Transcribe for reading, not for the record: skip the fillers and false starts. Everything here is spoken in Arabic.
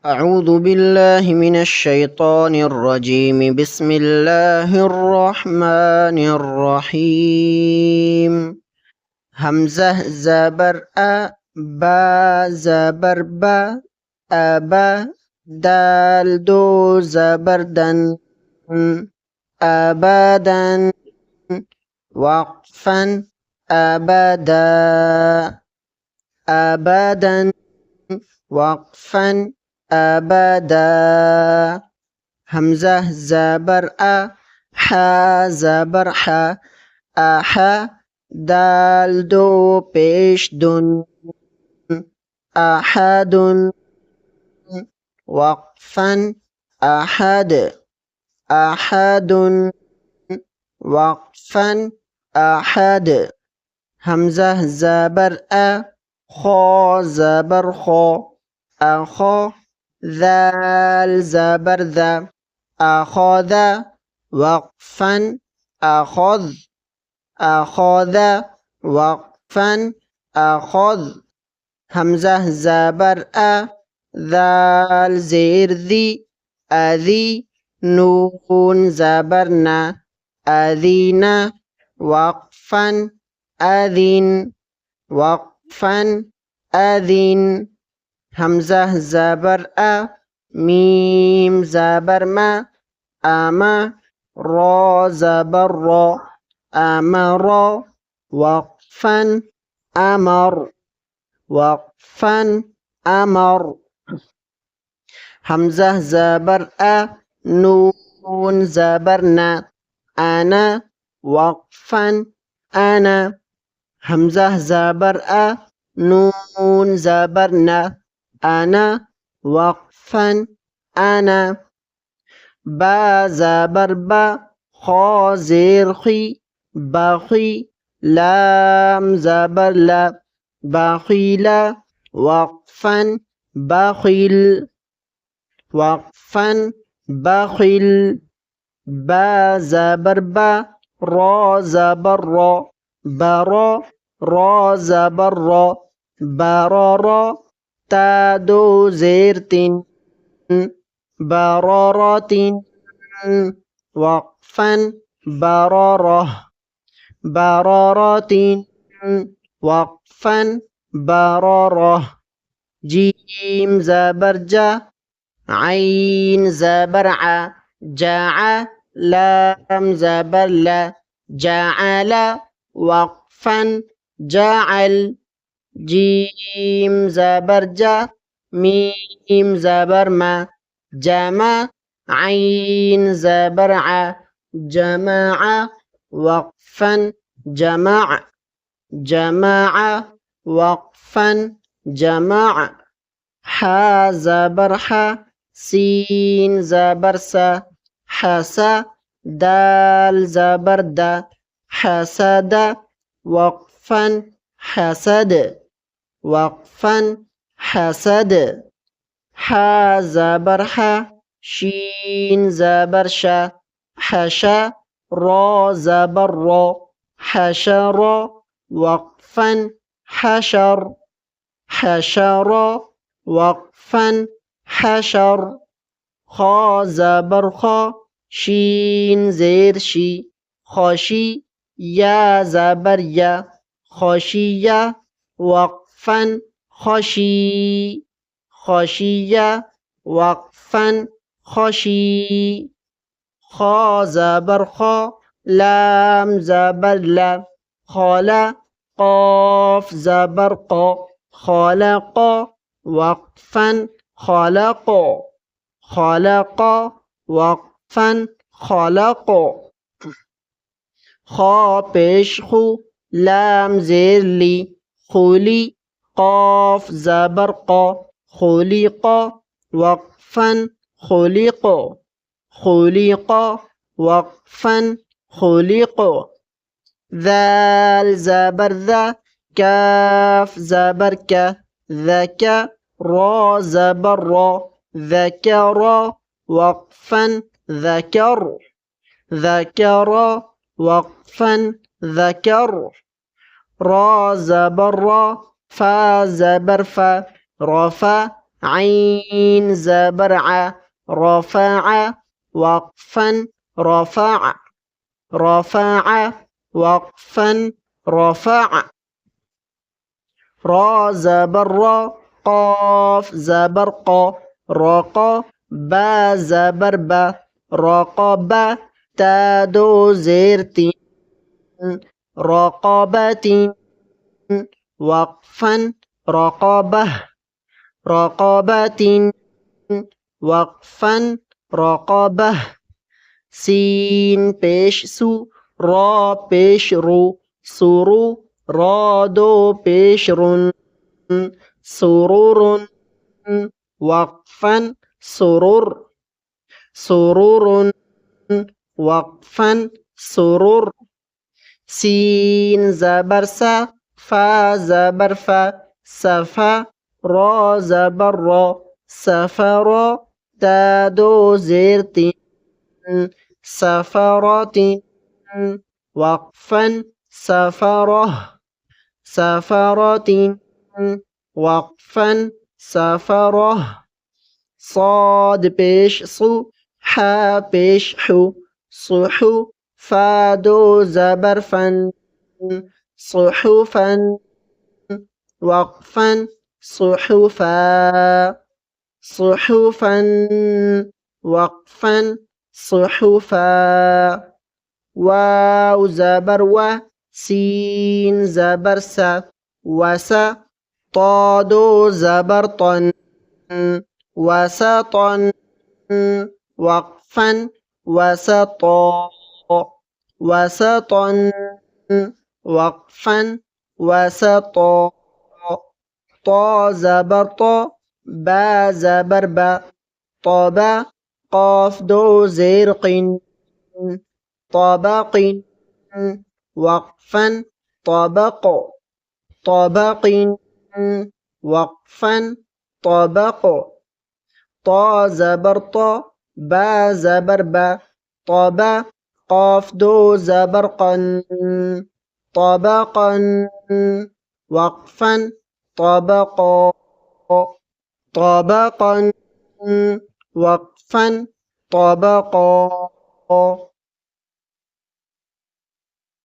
أعوذ بالله من الشيطان الرجيم. بسم الله الرحمن الرحيم. همزة زبر أ، با زبر با، أبا. دال دو زبر دن، أبدا. وقفا أبدا، أبدا. وقفا أبدا. همزة زبر أ، حا زبر حا، أحا. دال دو پیش دن، أحد. وقفا أحد، أحد. وقفا أحد. همزة زبر أ، خا زبر خا، أخا. ذال زبر ذا، أخذ. وقفا أخذ، أخذ. وقفا أخذ. همزة زبر أ، ذال زير ذي، أذي. نون زبرنا، أذينا. وقفا أذن، وقفا أذن. همزة زبر أ، ميم زبر ما، أما. را زبر را، أمر. وقفا أمر، وقفا أمر. همزة زبر أ، نون زبرنا، أنا. وقفا أنا. همزة زبر أ، نون زبرنا، أنا. وقفا أنا. با زبر با، خا زير خي، بخي. لام زبر لا، بخيلا. وقفا بخيل، وقفا بخيل. با زبر با، را زبر را، برا. را زبر را، برارا. تا دو زير تن، برارات. وقفا برارة، برارات. وقفا برارة. جيم زبر جا، عين زبر ع، جاع. لام زبر لا، جعل. وقفا جعل. جيم زبر جا، ميم زبر ما، جمع. عين زبر ع، جماعة. وقفا جمع، جماعة. وقفا جمع. حا زبر حا، سين زبر سا، حسا. دال زبر دا، حسد. وقفا حسد، وقفا حسد. حا زبر حا، شين زبر شا، حشا. را زبر را، حشر. وقفا حشر، حشر. وقفا حشر. خا زبر خا، شين زير شي، خاشي. يا زبر يا، خاشية. وقفا خشي، خشية. وقفا خشي. خا زبر خا، لام زبر لا، خالا. قاف زبر قا، خالق. وقفا خلق، خلق. وقفا خلق. خا پیش خو، لام زیر لی، خولی. قاف زبر قا، خلق. وقفا خلق، خلق. وقفا خلق. ذال زبر ذا، كاف زبر كا، ذكى. را زبر را، ذكر. وقفا ذكر، ذكر. وقفا ذكر. را زبر را، فا زبر فا، رفا. عين زبر ع رفع وقفا رفع رفع وقفا رفع را زبر را قاف زبر قا رقا با زبر با رقبة تا دو زير تين رقبة وقفا رقبة رقبة وقفا رقبة سين پیش سو را پیش رو سرو را دو پیش رن سرور وقفا سرور سرور وقفا سرور سين زبر سا فا زبر فا سفا را زبر را سفر تا دو زير تين سفرات وقفا سفره سفرات وقفا سفره صاد پیش صو حا پیش حو صحو فا دو زبر فن صحفا وقفا صحفا صحفا وقفا صحفا واو زبر و سين زبر سا وسا طادو زبر طن وسطا وقفا وسطا وسطا وقفا وسطا طا زبر طا با زبر با طابا قاف دو زرق طبق وقفا طبق طبق وقفا طبق طا زبر طا با زبر با طبا قاف دو زبرقا طبقا وقفا طبقا طبقا وقفا طبقا